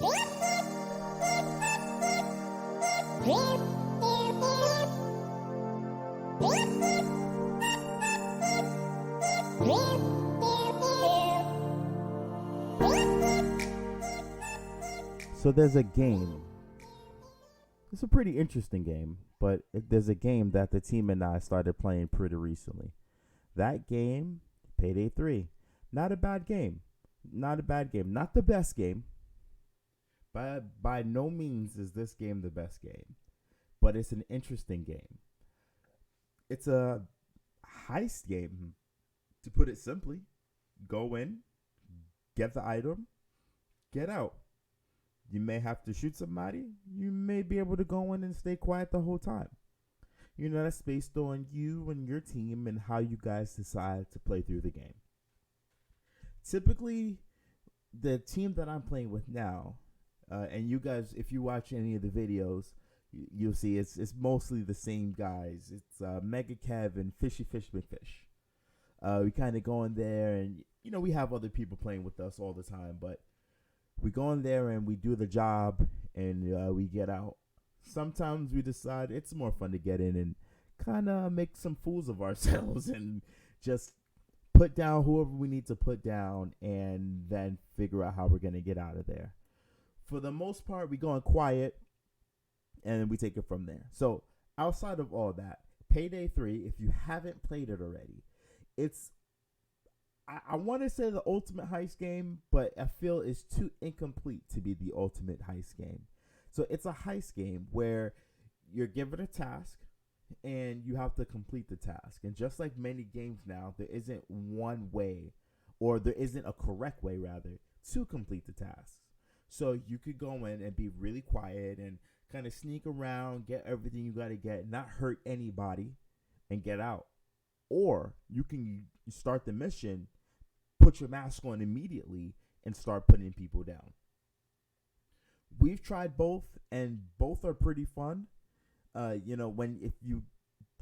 So there's a game. It's a pretty interesting game, but there's a game that the team and I started playing pretty recently. That game, Payday 3. Not a bad game. Not a bad game. Not the best game. But by no means is this game the best game. But it's an interesting game. It's a heist game, to put it simply. Go in, get the item, get out. You may have to shoot somebody. You may be able to go in and stay quiet the whole time. That's based on you and your team and how you guys decide to play through the game. Typically, the team that I'm playing with now, and you guys, if you watch any of the videos, you'll see it's mostly the same guys. It's Mega Kev and Fishy Fish McFish. We kind of go in there, and we have other people playing with us all the time, but we go in there and we do the job, and we get out. Sometimes we decide it's more fun to get in and kind of make some fools of ourselves and just put down whoever we need to put down and then figure out how we're going to get out of there. For the most part, we go in quiet and we take it from there. So outside of all that, Payday 3, if you haven't played it already, it's, I want to say the ultimate heist game, but I feel it's too incomplete to be the ultimate heist game. So it's a heist game where you're given a task and you have to complete the task. And just like many games now, there isn't one way, or there isn't a correct way, rather, to complete the task. So you could go in and be really quiet and kind of sneak around, get everything you got to get, not hurt anybody, and get out. Or you can start the mission, put your mask on immediately, and start putting people down. We've tried both, and both are pretty fun. If you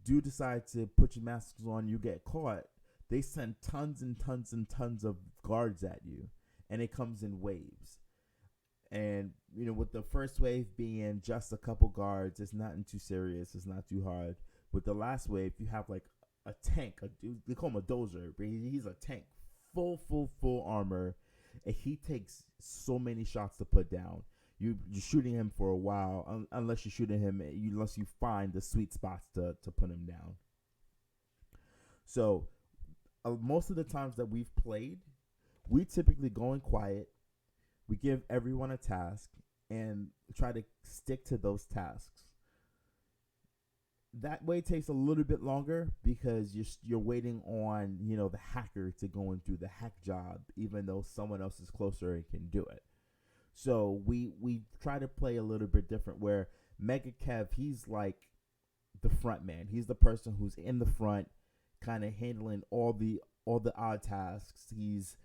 do decide to put your masks on, you get caught. They send tons and tons and tons of guards at you, and it comes in waves. And with the first wave being just a couple guards, it's not too serious. It's not too hard. With the last wave, you have like a tank. They call him a dozer, but he's a tank, full armor, and he takes so many shots to put down. You're shooting him for a while, unless you're shooting him, unless you find the sweet spots to put him down. So most of the times that we've played, we typically go in quiet. We give everyone a task and try to stick to those tasks. That way takes a little bit longer because you're waiting on the hacker to go and do the hack job, even though someone else is closer and can do it. So we try to play a little bit different, where Mega Kev, he's like the front man. He's the person who's in the front, kind of handling all the odd tasks. He's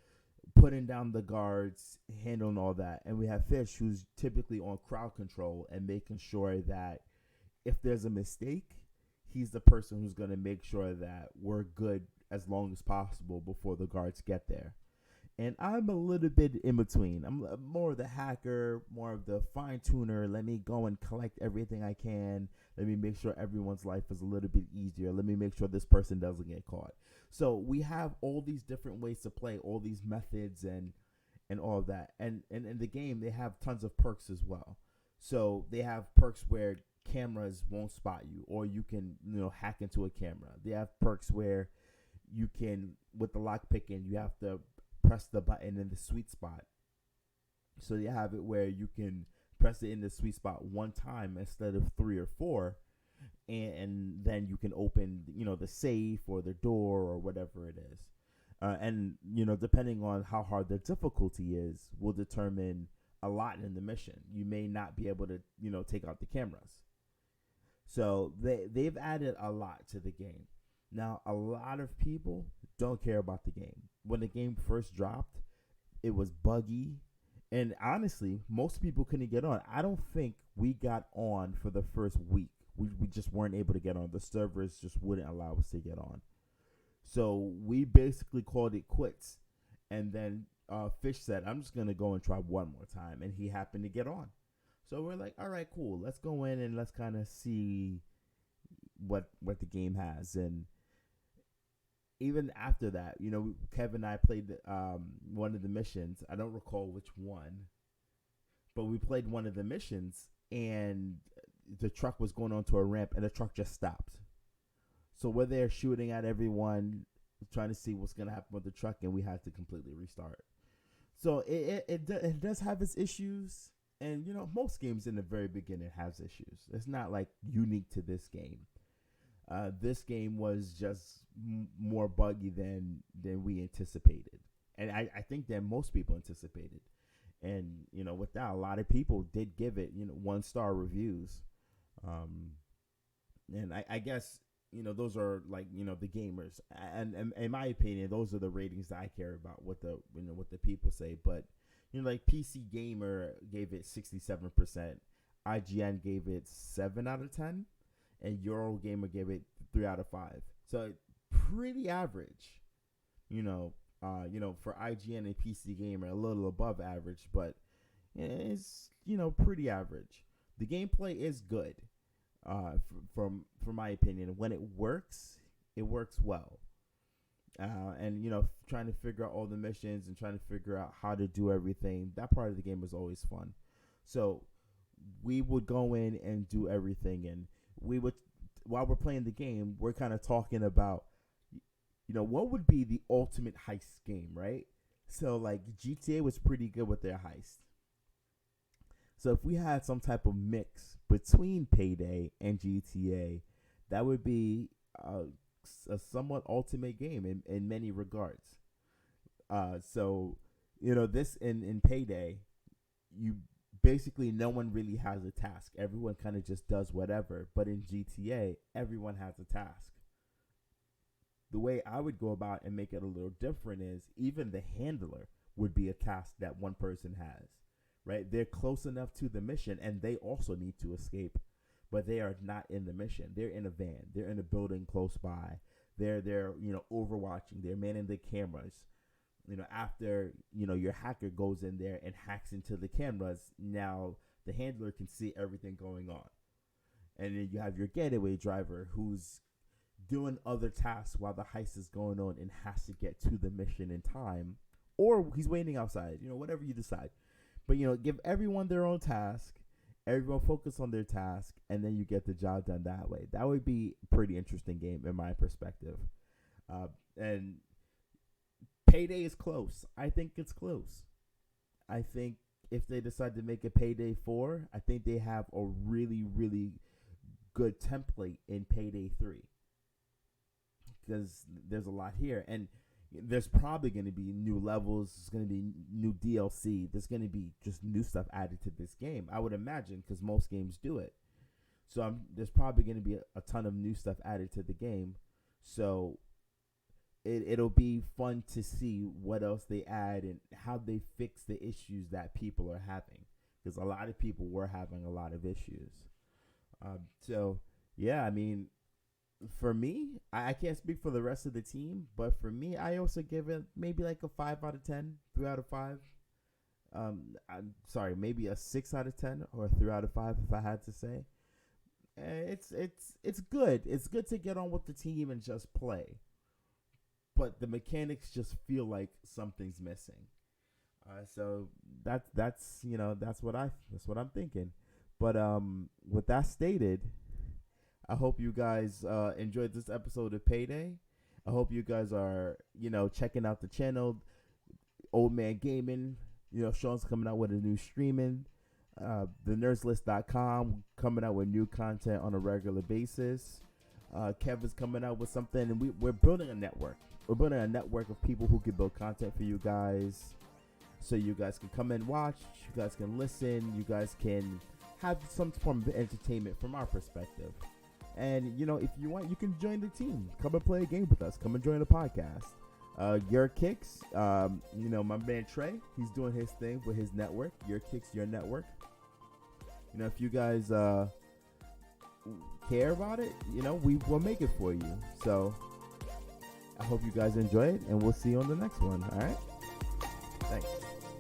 putting down the guards, handling all that. And we have Fish, who's typically on crowd control and making sure that if there's a mistake, he's the person who's going to make sure that we're good as long as possible before the guards get there. And I'm a little bit in between. I'm more of the hacker, more of the fine tuner. Let me go and collect everything I can. Let me make sure everyone's life is a little bit easier. Let me make sure this person doesn't get caught. So we have all these different ways to play, all these methods and all of that. And in the game, they have tons of perks as well. So they have perks where cameras won't spot you, or you can hack into a camera. They have perks where you can, with the lock picking, you have to press the button in the sweet spot. So you have it where you can press it in the sweet spot one time instead of 3 or 4, and then you can open the safe or the door or whatever it is. And depending on how hard the difficulty is will determine a lot in the mission. You may not be able to take out the cameras. So they've added a lot to the game. Now, a lot of people don't care about the game. When the game first dropped, it was buggy. And honestly, most people couldn't get on. I don't think we got on for the first week. We just weren't able to get on. The servers just wouldn't allow us to get on. So we basically called it quits. And then Fish said, I'm just gonna go and try one more time, and he happened to get on. So we're like, all right, cool. Let's go in and let's kind of see what the game has. And even after that, Kevin and I played one of the missions. I don't recall which one, but we played one of the missions, and the truck was going onto a ramp, and the truck just stopped. So we're there shooting at everyone, trying to see what's gonna happen with the truck, and we had to completely restart. So it does have its issues, and most games in the very beginning has issues. It's not like unique to this game. This game was just more buggy than we anticipated, and I think that most people anticipated. And with that, a lot of people did give it 1-star reviews, and I guess those are like the gamers, and in my opinion, those are the ratings that I care about. What the people say, but like PC Gamer gave it 67%, IGN gave it 7 out of 10, and Eurogamer gave it 3 out of 5. So pretty average, for IGN and PC Gamer, a little above average, but it's pretty average. The gameplay is good. From my opinion, when it works well. And trying to figure out all the missions and trying to figure out how to do everything, that part of the game is always fun. So we would go in and do everything, and we would, while we're playing the game, we're kind of talking about what would be the ultimate heist game, right? So like GTA was pretty good with their heist. So if we had some type of mix between Payday and GTA, that would be a somewhat ultimate game in many regards. So this in Payday, you basically, no one really has a task. Everyone kind of just does whatever. But in GTA, everyone has a task. The way I would go about and make it a little different is even the handler would be a task that one person has. Right? They're close enough to the mission, and they also need to escape, but they are not in the mission. They're in a van. They're in a building close by. They're overwatching. They're manning the cameras. After your hacker goes in there and hacks into the cameras, now the handler can see everything going on. And then you have your getaway driver who's doing other tasks while the heist is going on and has to get to the mission in time, or he's waiting outside. Whatever you decide. But, give everyone their own task, everyone focus on their task, and then you get the job done that way. That would be a pretty interesting game in my perspective. And Payday is close. I think it's close. I think if they decide to make a Payday 4, I think they have a really, really good template in Payday 3. Because there's a lot here. And there's probably going to be new levels. There's going to be new DLC. There's going to be just new stuff added to this game, I would imagine, because most games do it. So there's probably going to be a ton of new stuff added to the game. So it'll be fun to see what else they add and how they fix the issues that people are having, because a lot of people were having a lot of issues. So, yeah, I mean, for me, I can't speak for the rest of the team, but for me, I also give it maybe like a 5 out of 10, 3 out of 5. I'm sorry, maybe a 6 out of 10 or a 3 out of 5 if I had to say. It's good. It's good to get on with the team and just play, but the mechanics just feel like something's missing. So that's what I'm thinking. But with that stated, I hope you guys enjoyed this episode of Payday. I hope you guys are, checking out the channel, Old Man Gaming. Sean's coming out with a new streaming. TheNerdsList.com coming out with new content on a regular basis. Kevin's coming out with something, and we're building a network. We're building a network of people who can build content for you guys, so you guys can come and watch, you guys can listen, you guys can have some form of entertainment from our perspective. And, if you want, you can join the team. Come and play a game with us. Come and join the podcast. Your Kicks, my man Trey, he's doing his thing with his network. Your Kicks, Your Network. If you guys care about it, we will make it for you. So I hope you guys enjoy it, and we'll see you on the next one. All right. Thanks.